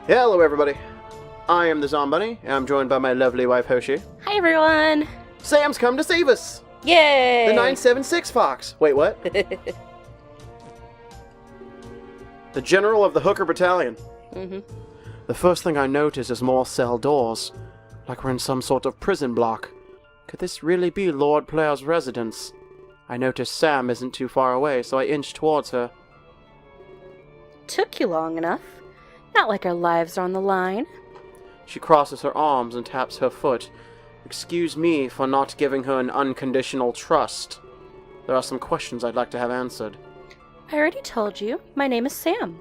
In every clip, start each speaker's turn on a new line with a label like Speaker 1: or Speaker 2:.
Speaker 1: Hello everybody, I am the Zombunny, and I'm joined by my lovely wife Hoshi.
Speaker 2: Hi everyone!
Speaker 1: Sam's come to save us!
Speaker 2: Yay!
Speaker 1: The 976 Fox! Wait, what? The General of the Hooker Battalion. The first thing I notice is more cell doors, like we're in some sort of prison block. Could this really be Lord Plair's residence? I notice Sam isn't too far away, so I inch towards her.
Speaker 2: Took you long enough. Not like our lives are on the line.
Speaker 1: She crosses her arms and taps her foot. Excuse me for not giving her an unconditional trust. There are some questions I'd like to have answered.
Speaker 2: I already told you, my name is Sam.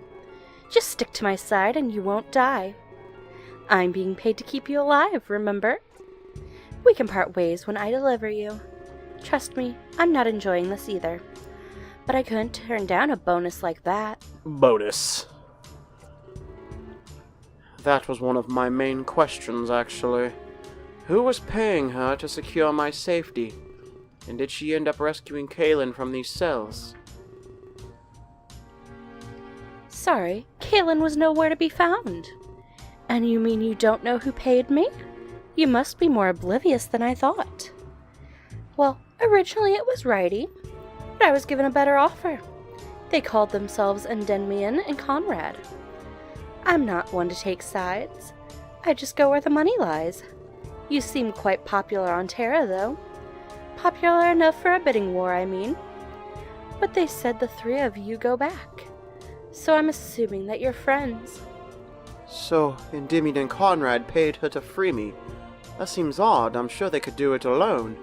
Speaker 2: Just stick to my side and you won't die. I'm being paid to keep you alive, remember? We can part ways when I deliver you. Trust me, I'm not enjoying this either. But I couldn't turn down a bonus like that.
Speaker 1: Bonus. That was one of my main questions, actually. Who was paying her to secure my safety? And did she end up rescuing Kahlan from these cells?
Speaker 2: Sorry, Kahlan was nowhere to be found. And you mean you don't know who paid me? You must be more oblivious than I thought. Well, originally it was Righty, but I was given a better offer. They called themselves Endymion and Conrad. I'm not one to take sides. I just go where the money lies. You seem quite popular on Terra, though. Popular enough for a bidding war, I mean. But they said the three of you go back. So I'm assuming that you're friends.
Speaker 1: So, Endymion and Conrad paid her to free me. That seems odd. I'm sure they could do it alone.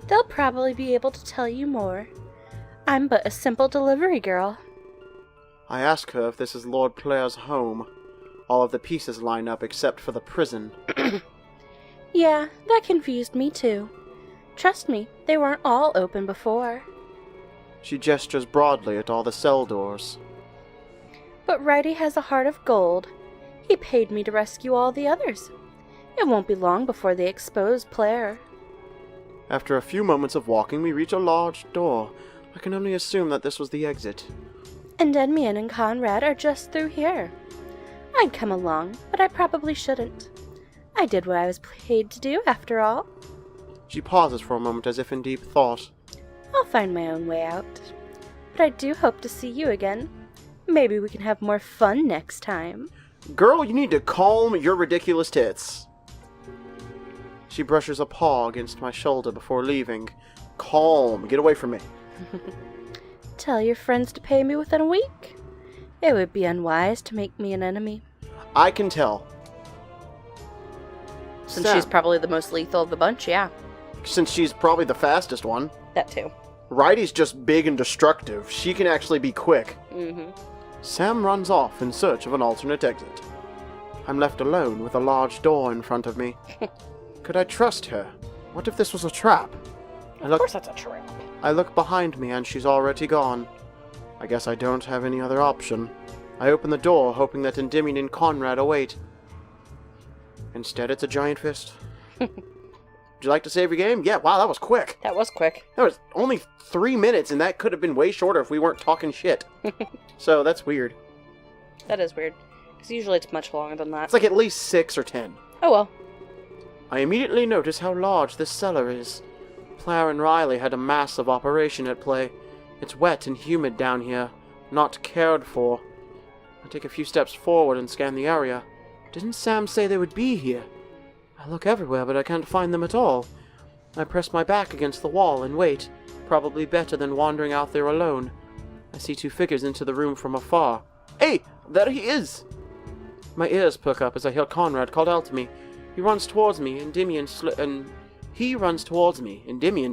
Speaker 2: They'll probably be able to tell you more. I'm but a simple delivery girl.
Speaker 1: I ask her if this is Lord Plair's home. All of the pieces line up except for the prison.
Speaker 2: Yeah, that confused me too. Trust me, they weren't all open before.
Speaker 1: She gestures broadly at all the cell doors.
Speaker 2: But Righty has a heart of gold. He paid me to rescue all the others. It won't be long before they expose Plair.
Speaker 1: After a few moments of walking, we reach a large door. I can only assume that this was the exit.
Speaker 2: Endymion and Conrad are just through here. I'd come along, but I probably shouldn't. I did what I was paid to do, after all.
Speaker 1: She pauses for a moment as if in deep thought.
Speaker 2: I'll find my own way out. But I do hope to see you again. Maybe we can have more fun next time.
Speaker 1: Girl, you need to calm your ridiculous tits. She brushes a paw against my shoulder before leaving. Calm. Get away from me.
Speaker 2: Tell your friends to pay me within a week. It would be unwise to make me an enemy.
Speaker 1: I can tell.
Speaker 2: Since
Speaker 1: Sam.
Speaker 2: she's probably the most lethal of the bunch, yeah.
Speaker 1: Since she's probably the fastest one.
Speaker 2: That too.
Speaker 1: Righty's just big and destructive. She can actually be quick. Sam runs off in search of an alternate exit. I'm left alone with a large door in front of me. Could I trust her? What if this was a trap?
Speaker 2: Of course that's a trap.
Speaker 1: I look behind me and she's already gone. I guess I don't have any other option. I open the door, hoping that Endymion and Conrad await. Instead, it's a giant fist. Would you like to save your game? Yeah, wow, that was quick.
Speaker 2: That was quick.
Speaker 1: That was only 3 minutes, and that could have been way shorter if we weren't talking shit. So, that's weird.
Speaker 2: That is weird. Because usually it's much longer than that.
Speaker 1: It's like at least 6 or 10.
Speaker 2: Oh well.
Speaker 1: I immediately notice how large this cellar is. Plair and Riley had a massive operation at play. It's wet and humid down here, not cared for. I take a few steps forward and scan the area. Didn't Sam say they would be here? I look everywhere, but I can't find them at all. I press my back against the wall and wait, probably better than wandering out there alone. I see 2 figures into the room from afar. Hey, there he is! My ears perk up as I hear Conrad called out to me. He runs towards me, and Endymion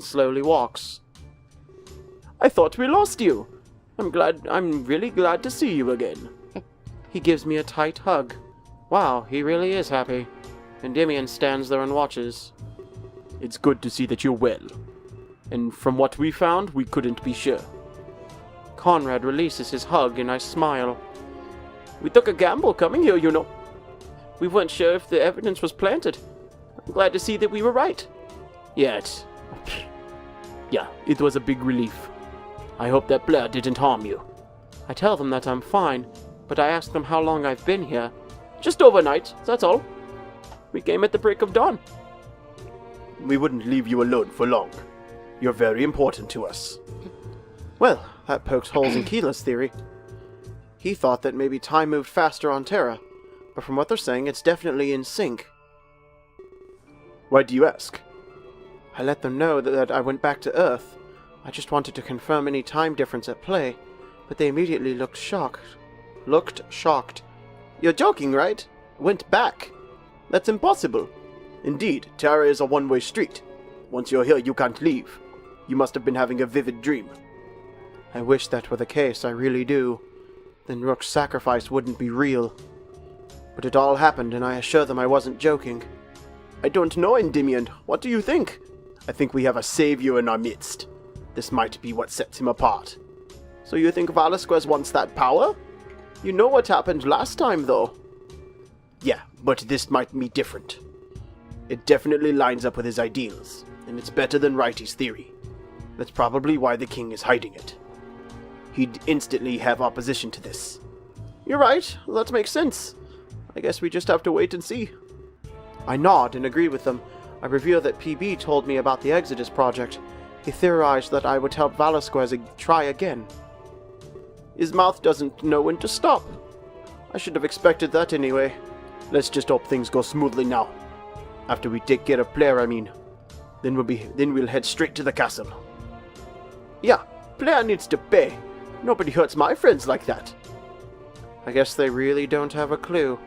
Speaker 1: slowly walks. I thought we lost you. I'm really glad to see you again. He gives me a tight hug. Wow, he really is happy. Endymion stands there and watches. It's good to see that you're well. And from what we found, we couldn't be sure. Conrad releases his hug and I smile. We took a gamble coming here, you know. We weren't sure if the evidence was planted. I'm glad to see that we were right. Yeah, it was a big relief. I hope that Blair didn't harm you. I tell them that I'm fine, but I asked them how long I've been here. Just overnight, that's all. We came at the break of dawn.
Speaker 3: We wouldn't leave you alone for long. You're very important to us.
Speaker 1: Well, that pokes holes in Keela's theory. He thought that maybe time moved faster on Terra, but from what they're saying, it's definitely in sync.
Speaker 3: Why do you ask?
Speaker 1: I let them know that I went back to Earth. I just wanted to confirm any time difference at play, but they immediately looked shocked.
Speaker 3: You're joking, right? Went back. That's impossible. Indeed, Terra is a one-way street. Once you're here, you can't leave. You must have been having a vivid dream.
Speaker 1: I wish that were the case, I really do. Then Rook's sacrifice wouldn't be real. But it all happened, and I assure them I wasn't joking.
Speaker 3: I don't know, Endymion. What do you think? I think we have a savior in our midst. This might be what sets him apart. So you think Velasquez wants that power? You know what happened last time, though. Yeah, but this might be different. It definitely lines up with his ideals, and it's better than Righty's theory. That's probably why the king is hiding it. He'd instantly have opposition to this.
Speaker 1: You're right, that makes sense. I guess we just have to wait and see. I nod and agree with them. I reveal that PB told me about the Exodus project. He theorized that I would help Velasquez try again.
Speaker 3: His mouth doesn't know when to stop. I should have expected that anyway. Let's just hope things go smoothly now. After we take care of Blair, I mean. Then we'll head straight to the castle. Yeah, Blair needs to pay. Nobody hurts my friends like that.
Speaker 1: I guess they really don't have a clue.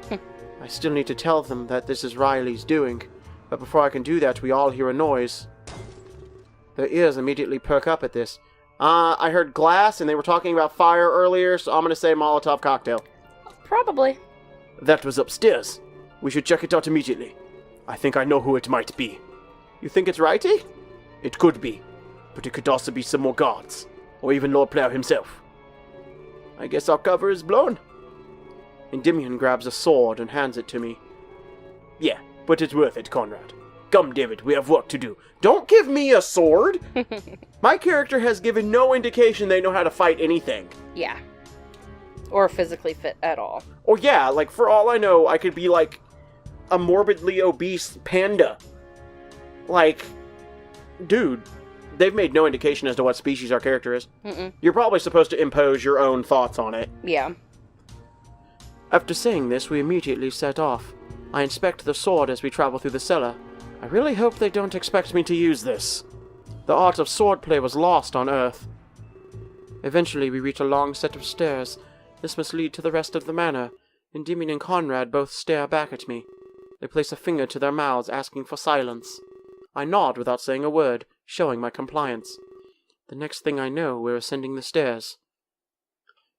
Speaker 1: I still need to tell them that this is Riley's doing. But before I can do that, we all hear a noise. Their ears immediately perk up at this. I heard glass, and they were talking about fire earlier, so I'm going to say Molotov cocktail.
Speaker 2: Probably.
Speaker 3: That was upstairs. We should check it out immediately. I think I know who it might be.
Speaker 1: You think it's Righty?
Speaker 3: It could be. But it could also be some more guards. Or even Lord Blair himself.
Speaker 1: I guess our cover is blown. Endymion grabs a sword and hands it to me.
Speaker 3: Yeah, but it's worth it, Conrad. Come, David, we have work to do.
Speaker 1: Don't give me a sword! My character has given no indication they know how to fight anything.
Speaker 2: Yeah. Or physically fit at all.
Speaker 1: Or yeah, like, for all I know, I could be, like, a morbidly obese panda. Like, dude, they've made no indication as to what species our character is.
Speaker 2: Mm-mm.
Speaker 1: You're probably supposed to impose your own thoughts on it.
Speaker 2: Yeah.
Speaker 1: After saying this, we immediately set off. I inspect the sword as we travel through the cellar. I really hope they don't expect me to use this. The art of swordplay was lost on Earth. Eventually, we reach a long set of stairs. This must lead to the rest of the manor. Endymion and Conrad both stare back at me. They place a finger to their mouths, asking for silence. I nod without saying a word, showing my compliance. The next thing I know, we're ascending the stairs.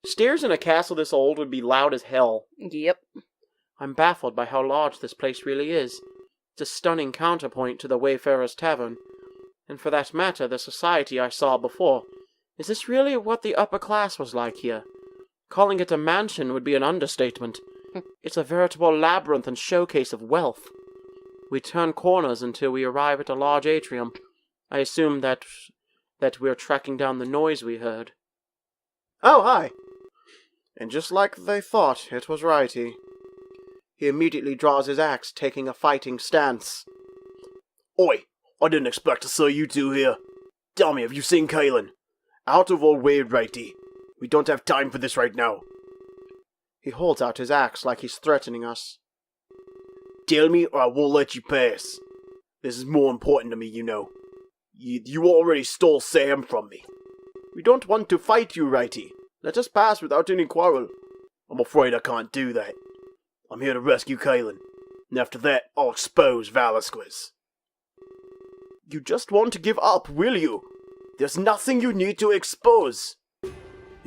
Speaker 1: Stairs in a castle this old would be loud as hell.
Speaker 2: Yep.
Speaker 1: I'm baffled by how large this place really is. It's a stunning counterpoint to the Wayfarer's Tavern. And for that matter, the society I saw before. Is this really what the upper class was like here? Calling it a mansion would be an understatement. It's a veritable labyrinth and showcase of wealth. We turn corners until we arrive at a large atrium. I assume that we're tracking down the noise we heard.
Speaker 3: Oh, hi.
Speaker 1: And just like they thought, it was Righty. He immediately draws his axe, taking a fighting stance.
Speaker 3: Oi, I didn't expect to see you two here. Tell me, have you seen Kahlan? Out of our way, Righty. We don't have time for this right now.
Speaker 1: He holds out his axe like he's threatening us.
Speaker 3: Tell me or I won't let you pass. This is more important to me, you know. You already stole Sam from me.
Speaker 1: We don't want to fight you, Righty. Let us pass without any quarrel.
Speaker 3: I'm afraid I can't do that. I'm here to rescue Kahlan, and after that, I'll expose Velasquez.
Speaker 1: You just won't give up, will you?
Speaker 3: There's nothing you need to expose.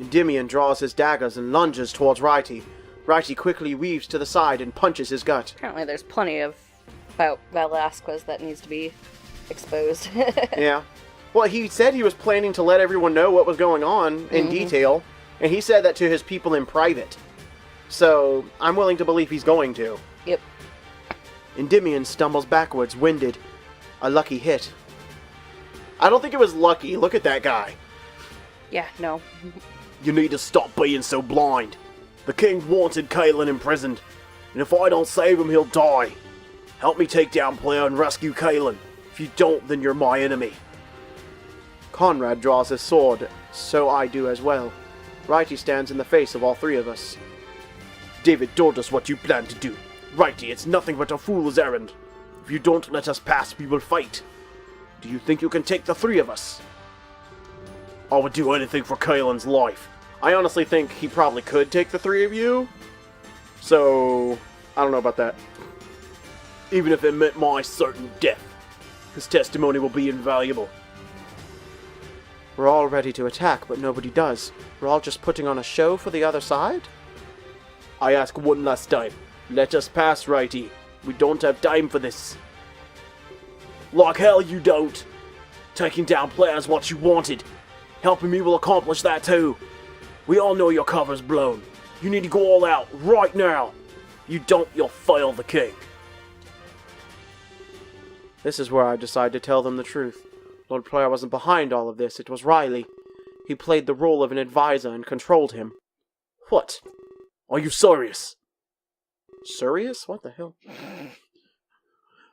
Speaker 1: Endymion draws his daggers and lunges towards Righty. Righty quickly weaves to the side and punches his gut.
Speaker 2: Apparently there's plenty about Velasquez that needs to be exposed.
Speaker 1: Yeah. Well, he said he was planning to let everyone know what was going on in detail, and he said that to his people in private. So, I'm willing to believe he's going to.
Speaker 2: Yep.
Speaker 1: Endymion stumbles backwards, winded. A lucky hit. I don't think it was lucky. Look at that guy.
Speaker 2: Yeah, no.
Speaker 3: You need to stop being so blind. The king wanted Kahlan imprisoned, and if I don't save him, he'll die. Help me take down Player and rescue Kahlan. If you don't, then you're my enemy.
Speaker 1: Conrad draws his sword, so I do as well. Righty stands in the face of all three of us.
Speaker 3: David told us what you plan to do. Righty, it's nothing but a fool's errand. If you don't let us pass, we will fight. Do you think you can take the three of us? I would do anything for Kahlan's life.
Speaker 1: I honestly think he probably could take the three of you. So, I don't know about that.
Speaker 3: Even if it meant my certain death, his testimony will be invaluable.
Speaker 1: We're all ready to attack, but nobody does. We're all just putting on a show for the other side?
Speaker 3: I ask one last time. Let us pass, Righty. We don't have time for this. Like hell you don't. Taking down players what you wanted. Helping me will accomplish that too. We all know your cover's blown. You need to go all out right now. You don't, you'll fail the king.
Speaker 1: This is where I decide to tell them the truth. Lord Player wasn't behind all of this, it was Riley. He played the role of an advisor and controlled him.
Speaker 3: What? Are you serious?
Speaker 1: Serious? What the hell?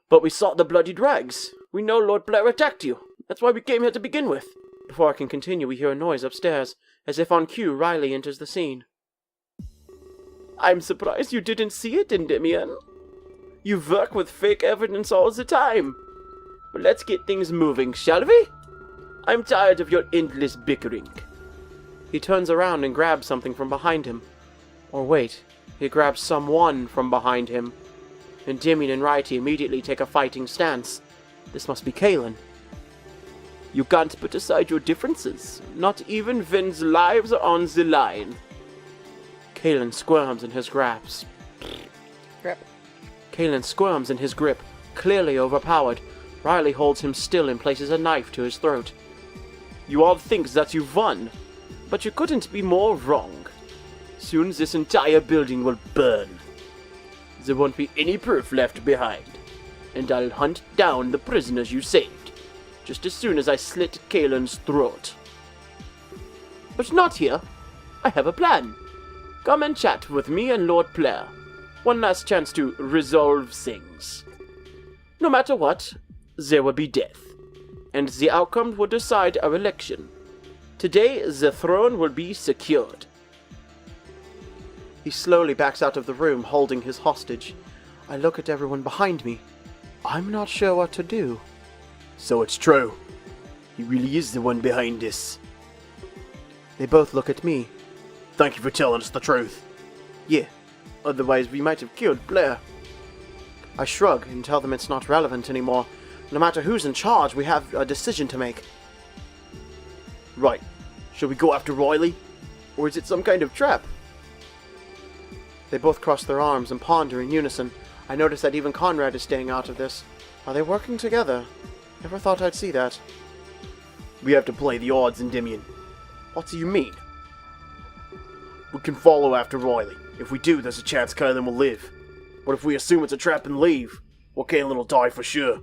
Speaker 3: But we saw the bloody drags. We know Lord Blair attacked you. That's why we came here to begin with.
Speaker 1: Before I can continue, we hear a noise upstairs. As if on cue, Riley enters the scene.
Speaker 3: I'm surprised you didn't see it, Endymion. You work with fake evidence all the time. But let's get things moving, shall we? I'm tired of your endless bickering.
Speaker 1: He turns around and grabs something from behind him. Or wait, he grabs someone from behind him. Endymion and Righty immediately take a fighting stance. This must be Kahlan.
Speaker 3: You can't put aside your differences, not even when the lives are on the line.
Speaker 1: Kahlan squirms in his grasp. Kahlan squirms in his grip, clearly overpowered. Riley holds him still and places a knife to his throat.
Speaker 3: You all think that you've won, but you couldn't be more wrong. Soon this entire building will burn. There won't be any proof left behind, and I'll hunt down the prisoners you saved, just as soon as I slit Kahlan's throat. But not here. I have a plan. Come and chat with me and Lord Blair. One last chance to resolve things. No matter what, there will be death, and the outcome will decide our election. Today, the throne will be secured.
Speaker 1: He slowly backs out of the room, holding his hostage. I look at everyone behind me. I'm not sure what to do.
Speaker 3: So it's true. He really is the one behind this.
Speaker 1: They both look at me.
Speaker 3: Thank you for telling us the truth.
Speaker 1: Yeah, otherwise we might have killed Blair. I shrug and tell them it's not relevant anymore. No matter who's in charge, we have a decision to make.
Speaker 3: Right. Shall we go after Riley? Or is it some kind of trap?
Speaker 1: They both cross their arms and ponder in unison. I notice that even Conrad is staying out of this. Are they working together? Never thought I'd see that.
Speaker 3: We have to play the odds, Endymion. What do you mean? We can follow after Riley. If we do, there's a chance Kahlan will live. But if we assume it's a trap and leave, well, Kahlan will die for sure.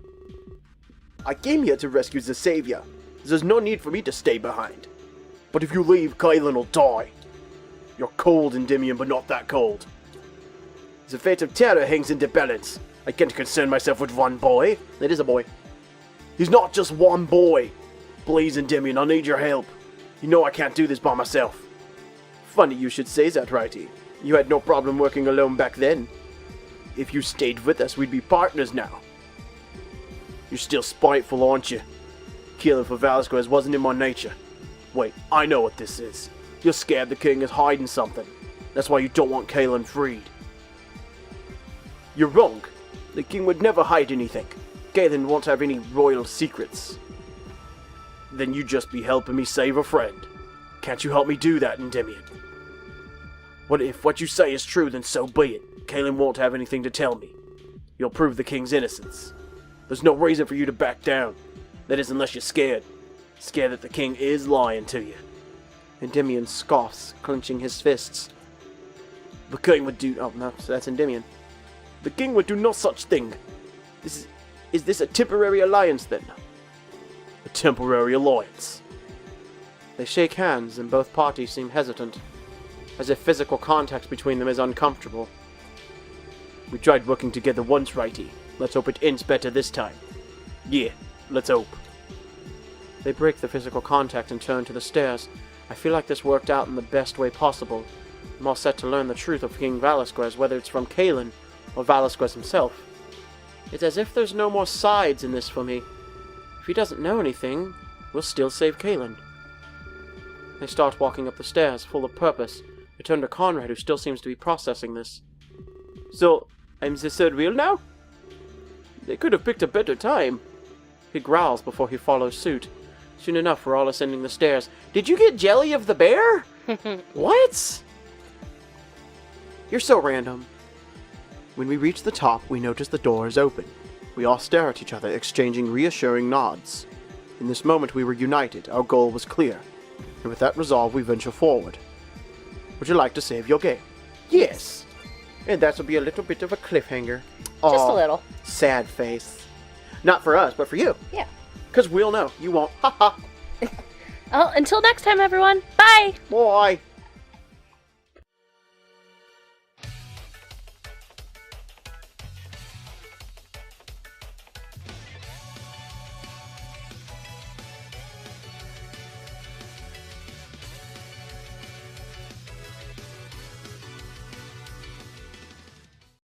Speaker 3: I came here to rescue the Savior. There's no need for me to stay behind. But if you leave, Kahlan will die. You're cold, Endymion, but not that cold. The fate of Terra hangs in the balance. I can't concern myself with one boy.
Speaker 1: It is a boy.
Speaker 3: He's not just one boy. Please, Endymion, I need your help. You know I can't do this by myself. Funny you should say that, Righty. You had no problem working alone back then. If you stayed with us, we'd be partners now. You're still spiteful, aren't you? Killing for Velasquez wasn't in my nature. Wait, I know what this is. You're scared the king is hiding something. That's why you don't want Kahlan freed. You're wrong. The king would never hide anything. Kahlan won't have any royal secrets. Then you'd just be helping me save a friend. Can't you help me do that, Endymion? What if what you say is true, then so be it. Kahlan won't have anything to tell me. You'll prove the king's innocence. There's no reason for you to back down. That is, unless you're scared. Scared that the king is lying to you.
Speaker 1: Endymion scoffs, clenching his fists.
Speaker 3: The king would do...
Speaker 1: Oh, no, so that's Endymion.
Speaker 3: The king would do no such thing. Is this a temporary alliance, then? A temporary alliance.
Speaker 1: They shake hands, and both parties seem hesitant. as if physical contact between them is uncomfortable.
Speaker 3: We tried working together once, Righty. Let's hope it ends better this time. Yeah, let's hope.
Speaker 1: They break the physical contact and turn to the stairs. I feel like this worked out in the best way possible. I'm all set to learn the truth of King Velasquez, whether it's from Kahlan or Velasquez himself. It's as if there's no more sides in this for me. If he doesn't know anything, we'll still save Kahlan. They start walking up the stairs, full of purpose. I turn to Conrad, who still seems to be processing this.
Speaker 3: So, I'm the third wheel now? They could have picked a better time.
Speaker 1: He growls before he follows suit. Soon enough, we're all ascending the stairs. Did you get jelly of the bear? What? You're so random.
Speaker 3: When we reach the top, we notice the door is open. We all stare at each other, exchanging reassuring nods. In this moment, we were united. Our goal was clear. And with that resolve, we venture forward. Would you like to save your game?
Speaker 1: Yes. And that'll be a little bit of a cliffhanger.
Speaker 2: Just a little.
Speaker 1: Sad face. Not for us, but for you.
Speaker 2: Yeah.
Speaker 1: Because we'll know. You won't. Ha ha.
Speaker 2: Well, until next time, everyone. Bye!
Speaker 1: Bye.